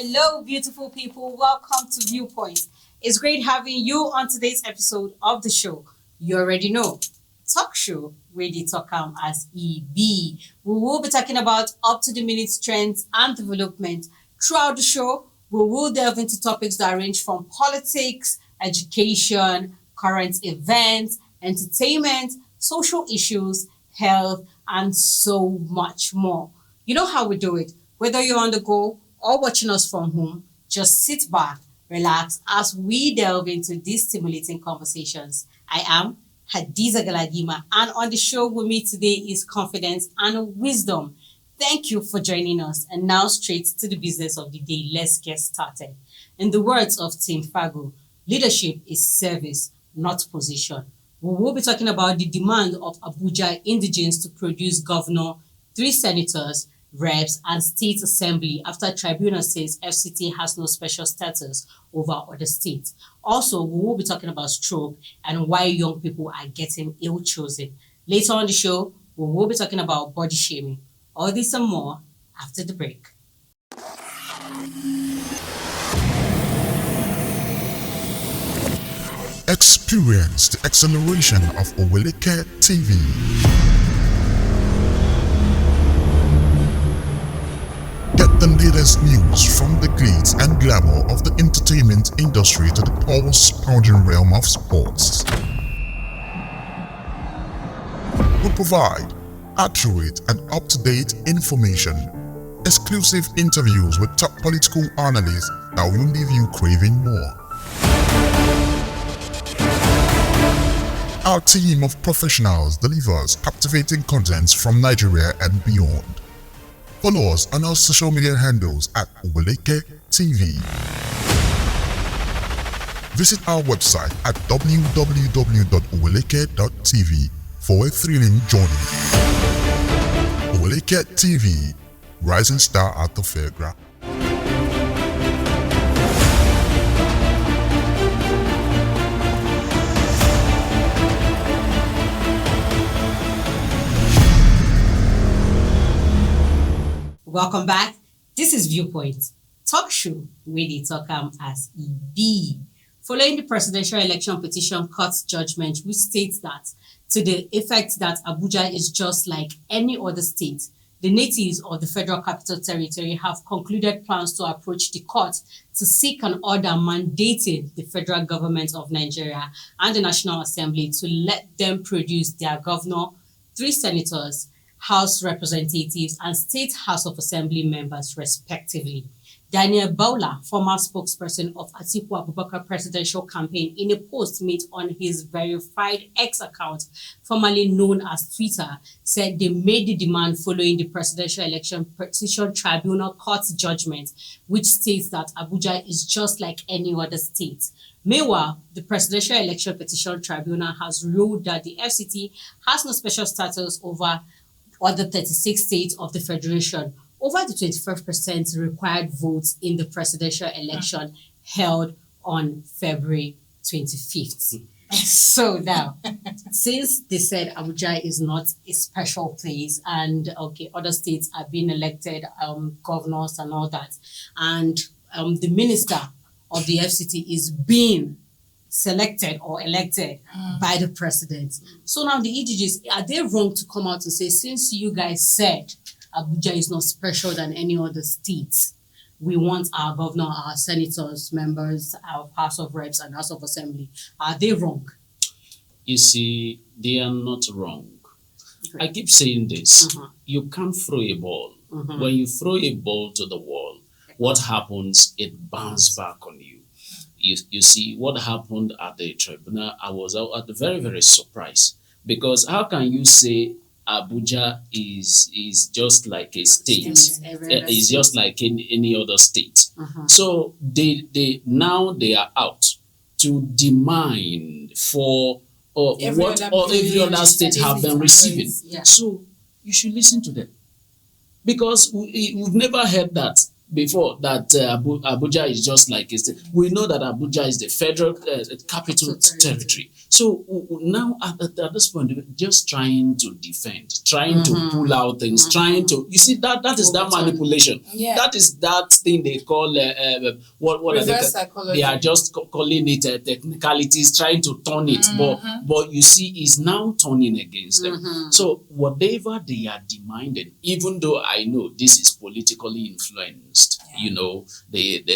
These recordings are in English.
Hello, beautiful people. Welcome to Viewpoint. It's great having you on today's episode of the show. You already know, talk show where they talk as EB. We will be talking about up-to-the-minute trends and development. Throughout the show, we will delve into topics that range from politics, education, current events, entertainment, social issues, health, and so much more. You know how we do it. Whether you're on the go or watching us from home, just sit back, relax as we delve into these stimulating conversations. I am Hadiza Galadima, and on the show with me today is Confidence and Wisdom. Thank you for joining us. And now straight to the business of the day. Let's get started. In the words of Tim Fago, leadership is service, not position. We will be talking about the demand of Abuja Indigenes to produce governor, 3 senators, reps, and state assembly after tribunal says FCT has no special status over other states. Also, we will be talking about stroke and why young people are getting ill-chosen. Later on the show, we will be talking about body shaming. All this and more after the break. Experience the acceleration of Oweleketv. Get the latest news from the glitz and glamour of the entertainment industry to the pulse-pounding realm of sports. We provide accurate and up-to-date information, exclusive interviews with top political analysts that will leave you craving more. Our team of professionals delivers captivating content from Nigeria and beyond. Follow us on our social media handles at Oweleketv. Visit our website at www.oweleket.tv for a thrilling journey. Oweleketv, rising star at the fairground. Welcome back. This is Viewpoint, talk show where they talk as EB. Following the presidential election petition court's judgment, which states that to the effect that Abuja is just like any other state, the natives of the Federal Capital Territory have concluded plans to approach the court to seek an order mandating the federal government of Nigeria and the National Assembly to let them produce their governor, 3 senators, House representatives, and State House of Assembly members, respectively. Daniel Bowler, former spokesperson of Atiku Abubakar presidential campaign, in a post made on his verified X account, formerly known as Twitter, said they made the demand following the presidential election petition tribunal court's judgment, which states that Abuja is just like any other state. Meanwhile, the Presidential Election Petition Tribunal has ruled that the FCT has no special status over other 36 states of the Federation over the 25% required votes in the presidential election held on February 25th. So now, since they said Abuja is not a special place and other states are being elected governors and all that, and the minister of the FCT is being selected or elected by the president. So now the EGGs, are they wrong to come out and say, since you guys said Abuja is not special than any other state, we want our governor, our senators, members, our House of Reps and House of Assembly? Are they wrong? You see, they are not wrong. Okay. I keep saying this. You can't throw a ball. When you throw a ball to the wall, what happens? It bounces back on you. You see what happened at the tribunal. I was very, very surprised, because how can you say Abuja is just like a state? It's just like any other state. So they are out to demand for what every other state have been receiving. Yeah. So you should listen to them, because we've never heard that before that Abuja is just like a state. We know that Abuja is the federal capital territory. So now at this point, we're just trying to defend, trying to pull out things, trying to, you see, that is that manipulation. Yeah. That is that thing they call what Reverse are they? psychology. They are just calling it technicalities, trying to turn it, but you see, it's now turning against them. So whatever they are demanding, even though I know this is politically influenced, you know,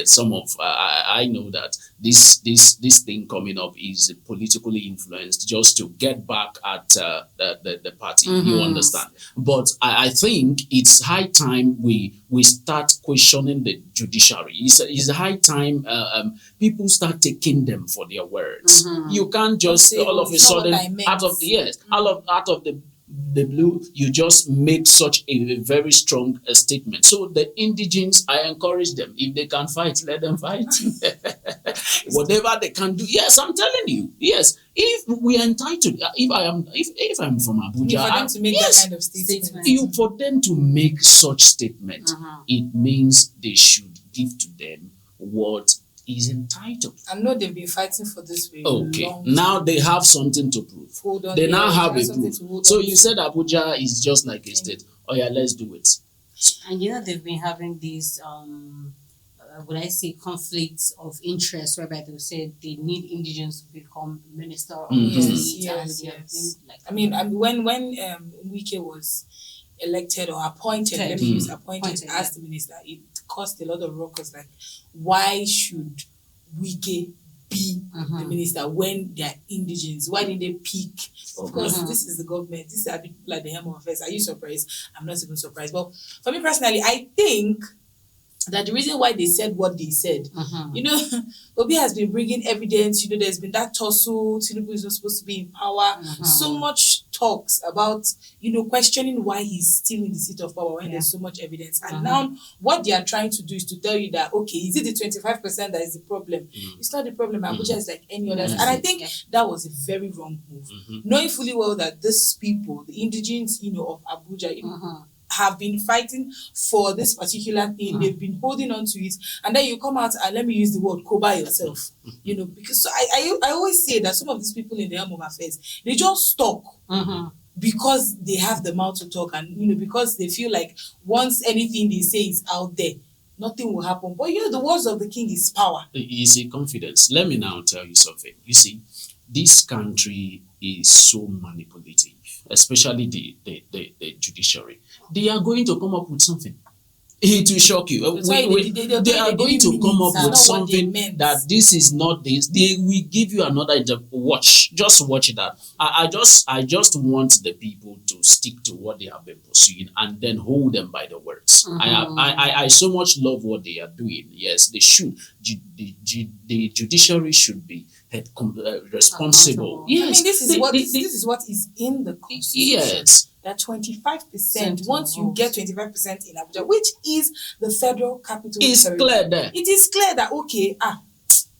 some of I know that this thing coming up is politically influenced just to get back at the party. You understand? But I think it's high time we start questioning the judiciary. It's high time people start taking them for their words. You can't just all of a sudden out of the blue, you just make such a very strong statement. So the Indigenes, I encourage them. If they can fight, let them fight. Whatever they can do. Yes, I'm telling you. Yes, if we are entitled, if I'm from Abuja, for them to make that kind of statement. For them to make such statement, it means they should give to them what is entitled. I know they've been fighting for this for a long time. Now they have something to prove. Hold on, they now have a something proof. So you said Abuja is just like a state. Oh yeah, let's do it. And you know they've been having these would I say conflicts of interest, whereby they say they need Indigenes to become minister of the state. Yes. I mean, when Wike was elected or appointed, let me use appointed as the minister, it caused a lot of ruckus. Like, why should Wike be the minister when they are Indigenes? Why didn't they pick? Of course, this is the government. This is people at the helm of affairs. Are you surprised? I'm not even surprised. But for me personally, I think that the reason why they said what they said, you know, Obi has been bringing evidence. You know, there's been that tussle. Tinubu is not supposed to be in power. So much talks about, you know, questioning why he's still in the seat of power when there's so much evidence. And now what they are trying to do is to tell you that, okay, is it the 25% that is the problem? It's not the problem. Abuja is like any others. And I think that was a very wrong move. Knowing fully well that these people, the Indigenes, you know, of Abuja, you know, have been fighting for this particular thing. They've been holding on to it, and then you come out and let me use the word "koba" yourself. You know, because so I always say that some of these people in the helm of affairs, they just talk because they have the mouth to talk, and you know, because they feel like once anything they say is out there, nothing will happen. But you know, the words of the king is power. You see, confidence. Let me now tell you something. You see, this country is so manipulative, especially the judiciary. They are going to come up with something. It will shock you. They are going to come up with something that this is not this. They will give you another watch. Just watch that. I just want the people to stick to what they have been pursuing and then hold them by the words. I so much love what they are doing. Yes, they should. The judiciary should be responsible. Yes, I mean, this is what is in the constitution. Yes. That 25%, once you get 25% in Abuja, which is the federal capital territory, clear there. It is clear that, okay,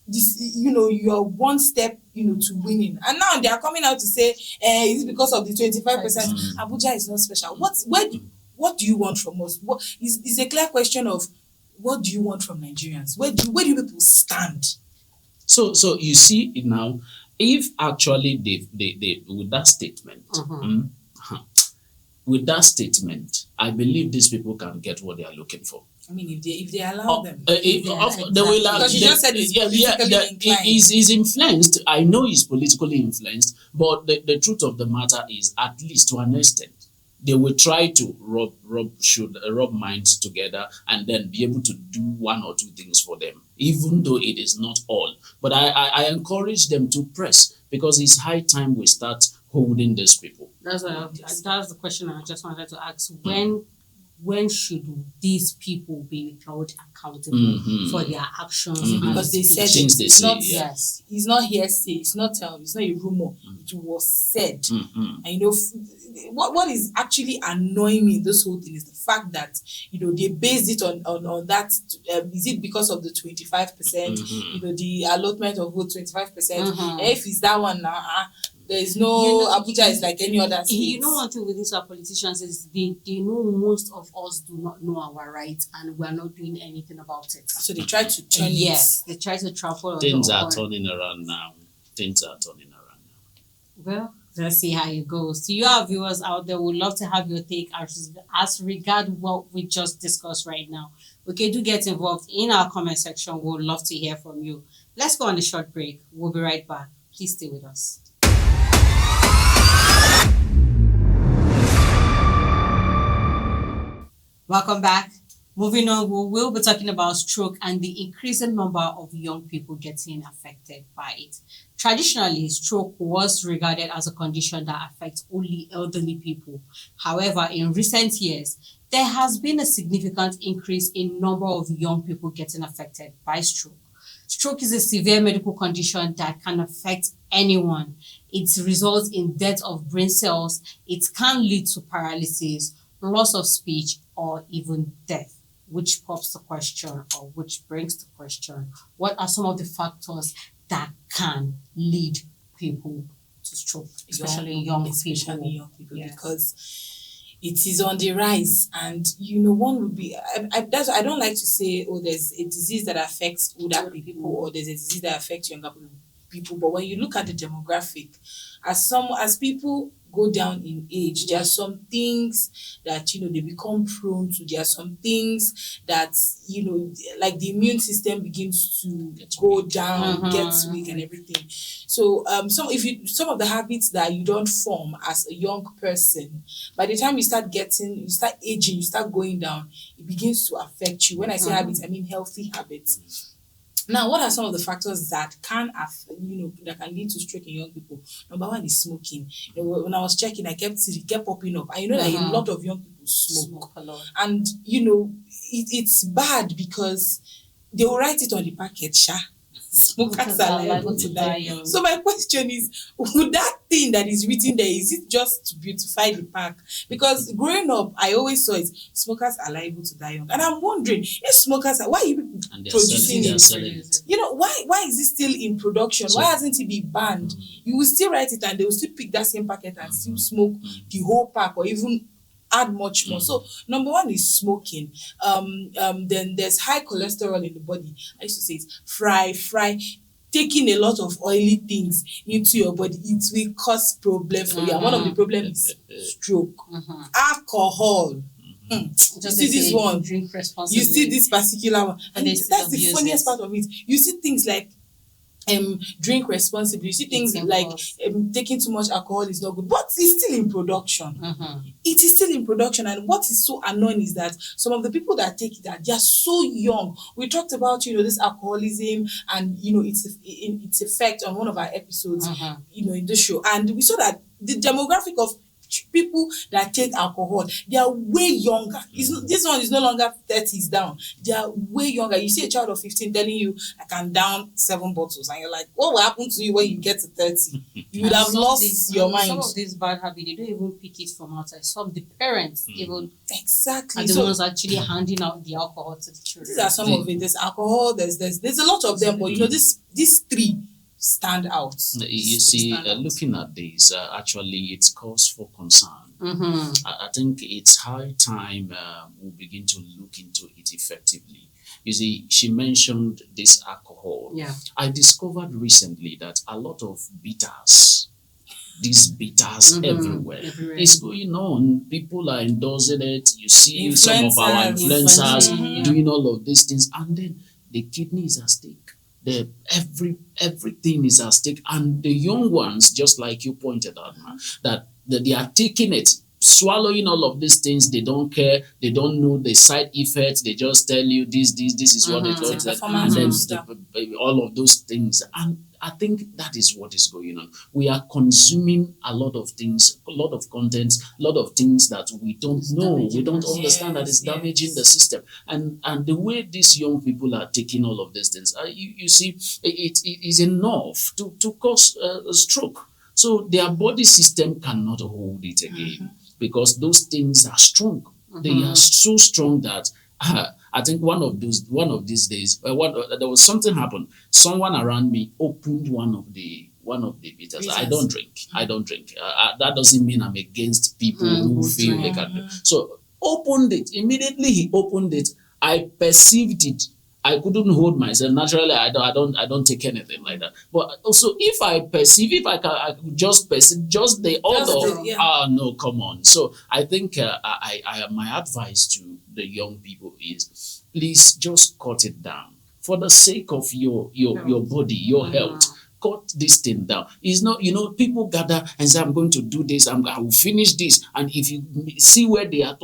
this, you know, you're one step, you know, to winning. And now they are coming out to say, is it because of the 25%? Abuja is not special. What do you want from us? What is a clear question of what do you want from Nigerians? Where do people stand? So you see it now, if actually they with that statement, with that statement, I believe these people can get what they are looking for. I mean, if they allow them, they will. Because you just said it's politically inclined. He's influenced. I know he's politically influenced, but the truth of the matter is, at least to an extent, they will try to rub minds together and then be able to do one or two things for them, even though it is not all. But I encourage them to press, because it's high time we start holding these people. That's the question I just wanted to ask. When should these people be held accountable for their actions? Because they said it's not hearsay, it's not a rumor. It was said. And you know, what is actually annoying me in this whole thing is the fact that, you know, they based it on that. Is it because of the 25%? You know, the allotment of vote 25%? If it's that one now, There is no Abuja is like any other state. You know, one thing with these our politicians is they know most of us do not know our rights and we are not doing anything about it. So they try to turn yes, they try to trample. Things are turning around now. Well, let's see how it goes. To you, our viewers out there, we'd love to have your take as regard what we just discussed right now. Okay, do get involved in our comment section. We'd love to hear from you. Let's go on a short break. We'll be right back. Please stay with us. Welcome back. Moving on, we will be talking about stroke and the increasing number of young people getting affected by it. Traditionally, stroke was regarded as a condition that affects only elderly people. However, in recent years, there has been a significant increase in number of young people getting affected by stroke. Stroke is a severe medical condition that can affect anyone. It results in death of brain cells. It can lead to paralysis, loss of speech, or even death, which pops the question, or which brings the question, what are some of the factors that can lead people to stroke, especially young people? Yes. Because it is on the rise, and one would be I don't like to say, there's a disease that affects older people or there's a disease that affects younger people, but when you look at the demographic, as people go down in age, there are some things that they become prone to. There are some things that like the immune system begins to go down, gets weak and everything. So some of the habits that you don't form as a young person, by the time you start aging, you start going down, it begins to affect you. When I say habits, I mean healthy habits. Now, what are some of the factors that can that can lead to stroke in young people? Number one is smoking. When I was checking, it kept popping up. And that a lot of young people smoke a lot. And it's bad because they will write it on the packet, smokers are liable to die young. So my question is, would that thing that is written there, is it just to beautify the pack? Because growing up, I always saw it, smokers are liable to die young. And I'm wondering, if smokers are, why are you people producing it? Why is it still in production? Why hasn't it been banned? You will still write it and they will still pick that same packet and still smoke the whole pack or even add much more. So number one is smoking. Then there's high cholesterol in the body. I used to say it's fry. Taking a lot of oily things into your body, it will cause problem for you. And one of the problems is stroke. Alcohol. You see this one. Drink responsibly. You see this particular one. And that's the funniest part of it. You see things like drink responsibly. You see things like taking too much alcohol is not good, but it's still in production. It is still in production, and what is so annoying is that some of the people that take it, they are so young. We talked about this alcoholism and its effect on one of our episodes in the show, and we saw that the demographic of people that take alcohol, they are way younger. This one is no longer 30s down. They are way younger. You see a child of 15 telling you, I can down 7 bottles, and you're like, what will happen to you when you get to 30? You would have lost your mind. Some of these bad habits, they don't even pick it from outside. Some of the parents even exactly are the ones actually handing out the alcohol to the children. These are some of it. There's alcohol. There's a lot of them, but these three stand out. You see, looking at this, actually, it's cause for concern. I think it's high time we begin to look into it effectively. You see, she mentioned this alcohol. Yeah. I discovered recently that a lot of bitters, these bitters everywhere. It's going on. People are endorsing it. You see some of our influencers doing all of these things, and then the kidney is at stake. Everything is at stake, and the young ones, just like you pointed out, that they are taking it, swallowing all of these things. They don't care. They don't know the side effects. They just tell you this is what it looks like, and then all of those things. And I think that is what is going on. We are consuming a lot of things, a lot of content, a lot of things that we don't know. We don't understand that it's damaging the system. And the way these young people are taking all of these things, you see, it is enough to cause a stroke. So their body system cannot hold it again because those things are strong. They are so strong that I think one of these days, there was something happened. Someone around me opened one of the one of the bitters. I don't drink. That doesn't mean I'm against people who feel they can drink. So opened it. Immediately he opened it. I perceived it. I couldn't hold myself. Naturally, I don't take anything like that. But also, if I could just perceive just the other. No, come on. So I think I my advice to the young people is, please just cut it down for the sake of your body, your health. Cut this thing down. It's not, people gather and say, I'm going to do this. I will finish this. And if you see where they are,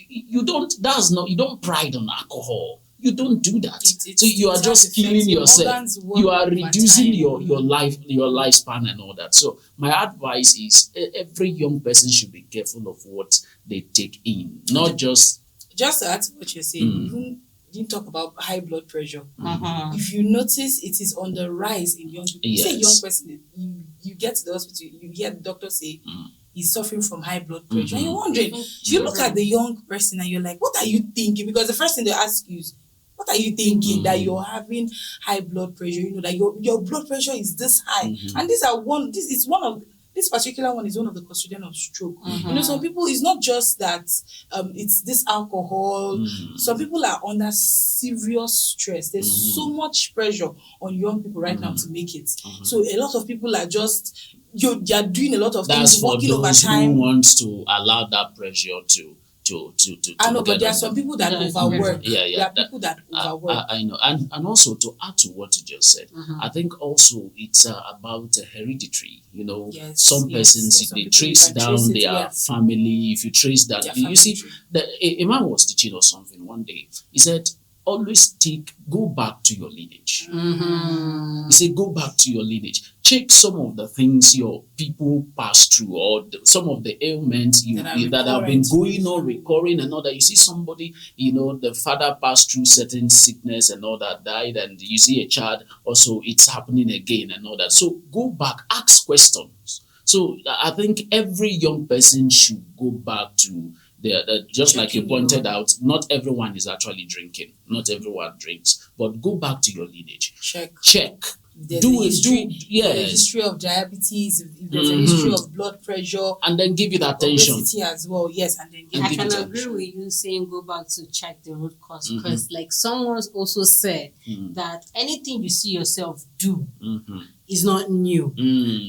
you don't pride on alcohol. You don't do that. So you are just killing yourself. You are reducing your lifespan and all that. So my advice is every young person should be careful of what they take in, not just. Just to add to what you're saying, you didn't talk about high blood pressure. If you notice, it is on the rise in young people. You say young person, you get to the hospital, you hear the doctor say he's suffering from high blood pressure, and you're wondering. You look at the young person and you're like, what are you thinking? Because the first thing they ask you is, what are you thinking that you're having high blood pressure? That your blood pressure is this high, and this particular one is one of the custodian of stroke. Some people, it's not just that it's this alcohol. Some people are under serious stress. There's so much pressure on young people right now to make it. So a lot of people are just you're doing a lot of things, working overtime. That's for those who wants to allow that pressure to I know, but there are some people that overwork. There are people that overwork. I know, and also to add to what you just said, I think also it's about hereditary. Some persons they trace down their family. If you trace that, you see, a man was teaching us something one day. He said, always go back to your lineage. He said, go back to your lineage. Check some of the things your people pass through, or some of the ailments that have been going on, recurring and all that. You see somebody, the father passed through certain sickness and all that, died, and you see a child also, it's happening again and all that. So go back, ask questions. So I think every young person should go back to just like you pointed out, not everyone is actually drinking. Not everyone drinks. But go back to your lineage. Check. There's a history of diabetes, if there's a history of blood pressure. And then give it attention. Obesity as well, yes. And then I can agree with you saying go back to check the root cause, because like someone also said that anything you see yourself do is not new.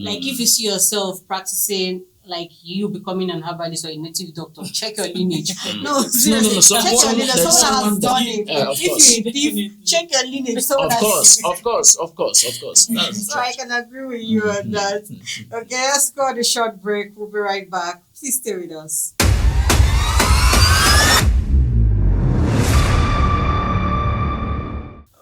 Like if you see yourself practicing, like you becoming an herbalist or a native doctor, check your lineage. No, seriously, check your lineage. Someone has done it. If you're a thief, check your lineage. Of course. So I can agree with you on that. Okay, let's go on a short break. We'll be right back. Please stay with us.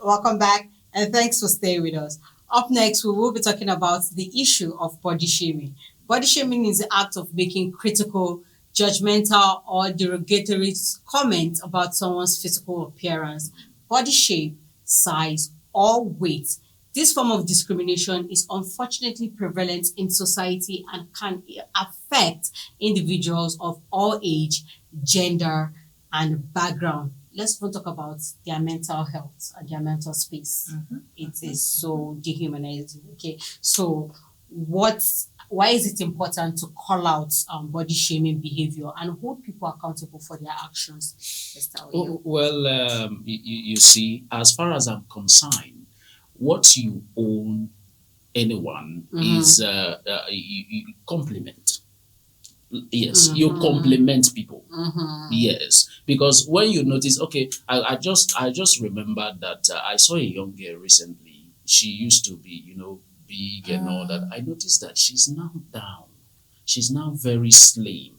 Welcome back, and thanks for staying with us. Up next, we will be talking about the issue of body shaming. Body shaming is the act of making critical, judgmental, or derogatory comments about someone's physical appearance, body shape, size, or weight. This form of discrimination is unfortunately prevalent in society and can affect individuals of all age, gender, and background. Let's not talk about their mental health and their mental space. It is so dehumanizing. Okay, so why is it important to call out body shaming behavior and hold people accountable for their actions? You see, as far as I'm concerned, what you own anyone is you compliment. Yes, you compliment people. Yes, because when you notice, okay, I just remembered that I saw a young girl recently. She used to be, big and all that. I noticed that she's now down. She's now very slim.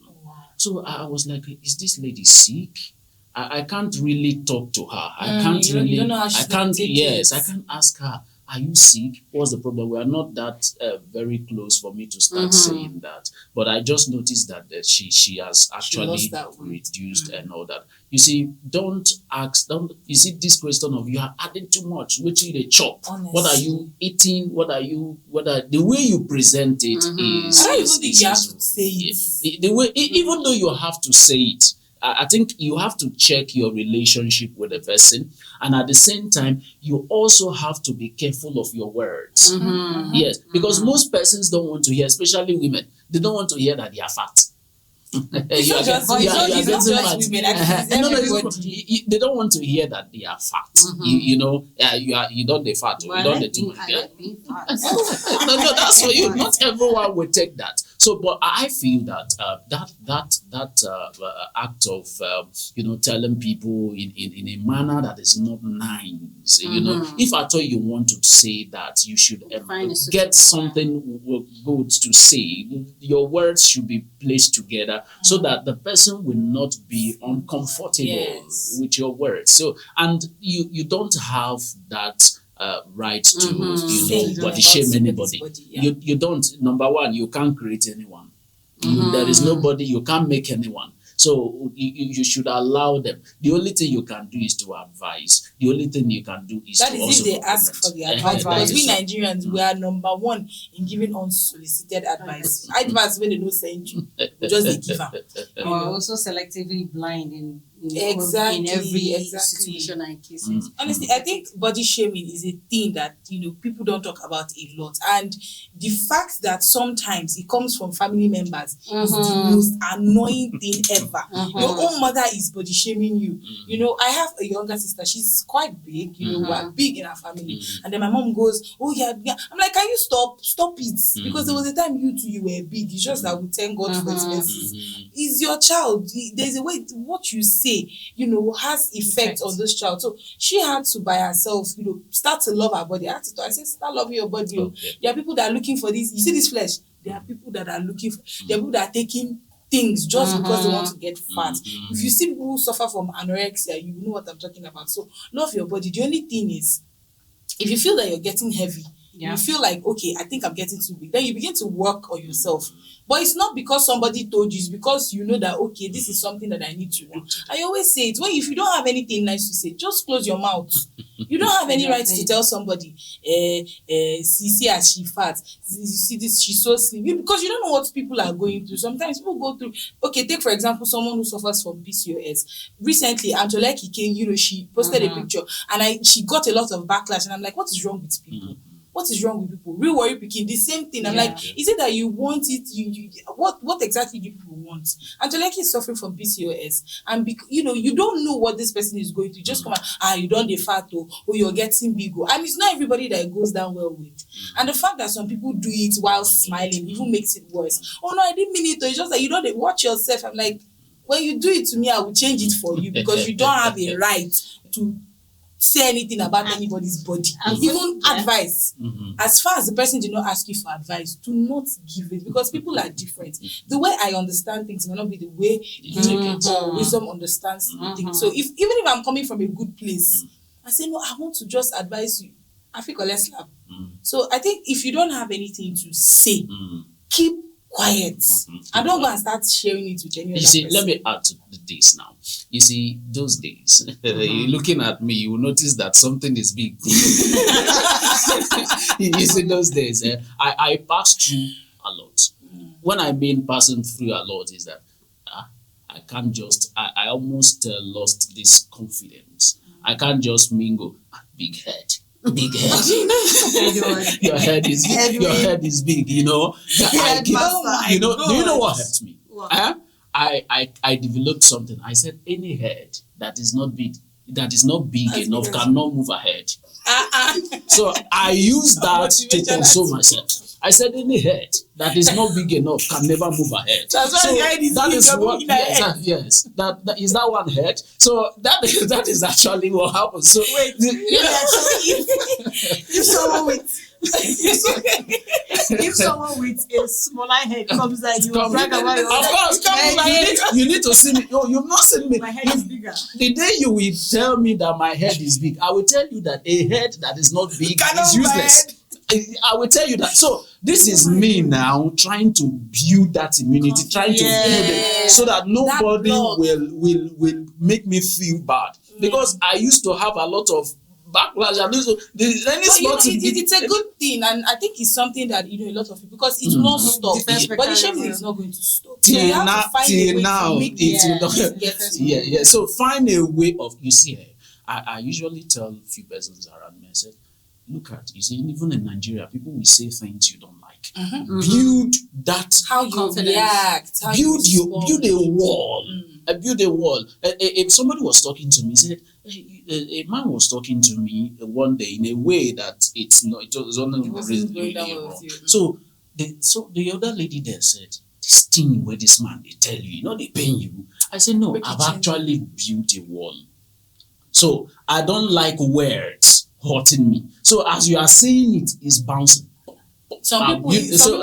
So I was like, is this lady sick? I can't really talk to her. I can't really. You don't know how she's I can't ask her, are you sick? What's the problem? We are not that very close for me to start saying that. But I just noticed that she has actually reduced and all that. You see, you see this question of you are adding too much, which you chop. Honestly. What are you eating? The way you present it is. I don't even think you have to say it. The way, even though you have to say it, I think you have to check your relationship with the person, and at the same time, you also have to be careful of your words. Yes, because most persons don't want to hear, especially women, they don't want to hear that they are fat. It's not just women. They don't want to hear that they are fat. You don't the fat. Well, You don't I the too. like being fat. No, that's for you. Not everyone will take that. So, but I feel that that act of telling people in a manner that is not nice. If at all you want to say that, you should get something good to say. Your words should be placed together so that the person will not be uncomfortable with your words. So, and you don't have that right to body shame anybody. You don't. Number one, you can't create anyone. There is nobody. You can't make anyone. So you should allow them. The only thing you can do is to advise. The only thing you can do is that to is also if they ask for the advice. Because we Nigerians, we are number one in giving unsolicited advice. Advice when they don't send you, just they give them. Or also selectively blind in Exactly, every exactly. situation and cases. Honestly, I think body shaming is a thing that people don't talk about a lot, and the fact that sometimes it comes from family members is the most annoying thing ever. Your own mother is body shaming you. I have a younger sister. She's quite big. We're big in our family, and then my mom goes, "Oh yeah." I'm like, "Can you stop it?" Because there was a time you were big. It's just that we thank God for His mercies. Is your child? There's a way what you say, has effect on this child. So she had to by herself, start to love her body. I said, start loving your body. Okay. There are people that are looking for this. You see this flesh? There are people that are looking for. There are people that are taking things just because they want to get fat. If you see people who suffer from anorexia, you know what I'm talking about. So love your body. The only thing is, if you feel that you're getting heavy, you feel like, okay, I think I'm getting too big, then you begin to work on yourself. But it's not because somebody told you, it's because you know that, okay, this is something that I need to do. I always say it, if you don't have anything nice to say, just close your mouth. You don't have any right to tell somebody, see as she fat, see this, she's so slim, because you don't know what people are going through. Sometimes people go through, okay, take for example, someone who suffers from PCOS. Recently, Oweleketv came, she posted a picture, and she got a lot of backlash, and I'm like, what is wrong with people? What is wrong with people? Real worry picking, the same thing. I'm like, is it that you want it? What exactly do people want? Oweleketv is suffering from PCOS, and you don't know what this person is going to. Just come out, you don't de fat, or you're getting big, and it's not everybody that it goes down well with. And the fact that some people do it while smiling even makes it worse. Oh no, I didn't mean it. It's just that you don't watch yourself. I'm like, when you do it to me, I will change it for you, because you don't have a right to say anything about anybody's body, even advice. As far as the person did not ask you for advice, do not give it, because people are different. The way I understand things may not be the way wisdom understands things. So even if I'm coming from a good place, I say, no, I want to just advise you. I feel less slap. So I think if you don't have anything to say, keep quiet. I don't go and start sharing it with any other person. Let me add to this now. You see, those days, you're looking at me, you will notice that something is big. You see, those days, I passed through a lot. When I mean passing through a lot is that I can't just, I almost lost this confidence. I can't just mingle. Big head. Big head. Your head is big, Do you know what hurts me? I developed something. I said any head that is not big enough cannot move ahead. So I use that to console myself. I said any head that is not big enough can never move ahead. That's why the head is that big, is what yes. That is that one head. So that is actually what happens. So wait, if someone with a smaller head comes like you brag about your of course, you need to see me. You've not seen me. My head is bigger. The day you will tell me that my head is big, I will tell you that a head that is not big is useless. I will tell you that. So this is me now trying to build that immunity, trying to build it so that nobody will make me feel bad. Because I used to have a lot of backlash and so any But small thing. it's a good thing, and I think it's something that a lot of people, because it will not stop. Defense But the shaming mechanism. is not going to stop. So Till you have now, to find a till way now, to make it will it not. get Yeah. So find a way of, you see, I usually tell few persons around me, I said, look at, you see, even in Nigeria, people will say things you don't like. Build that, how you Confidence. react, how build you build a wall. Build a wall. If somebody was talking to me, said a man was talking to me one day in a way that it was only It wasn't reasonably going down well wrong. with you. So the other lady there said, this thing where this man they tell you, they paying you. I said, no, Make it I've change. actually built a wall. So I don't like words hurting me. So as you are saying it, it's bouncing. Some people,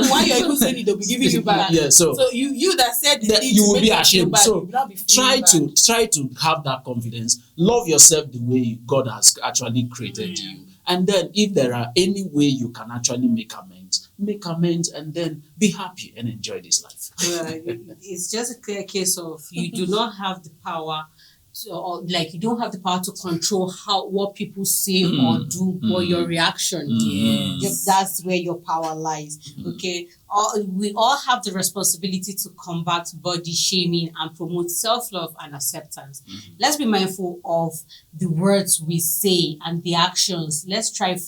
why you're even saying it, they'll be giving you back. Yeah, so you that said the that thing you to will make be you feel ashamed. bad, you So will not be feeling try bad. to have that confidence. Love yourself the way God has actually created you. And then if there are any way you can actually make amends, and then be happy and enjoy this life. Well, it's just a clear case of you do not have the power or like you don't have the power to control what people say or do, or your reaction. Yes. That's where your power lies. Okay, we all have the responsibility to combat body shaming and promote self-love and acceptance. Let's be mindful of the words we say and the actions. Let's strive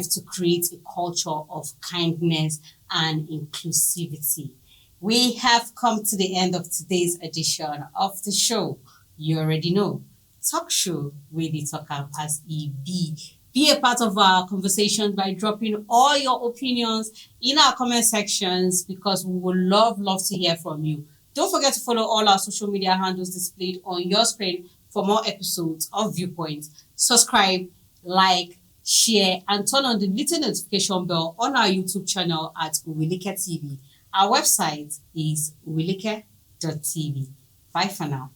to create a culture of kindness and inclusivity. We have come to the end of today's edition of the show. You already know. Talk show where they talk am as e be. Be a part of our conversation by dropping all your opinions in our comment sections, because we would love to hear from you. Don't forget to follow all our social media handles displayed on your screen for more episodes of Viewpoints. Subscribe, like, share, and turn on the little notification bell on our YouTube channel at Oweleketv. Our website is oweleketv. Bye for now.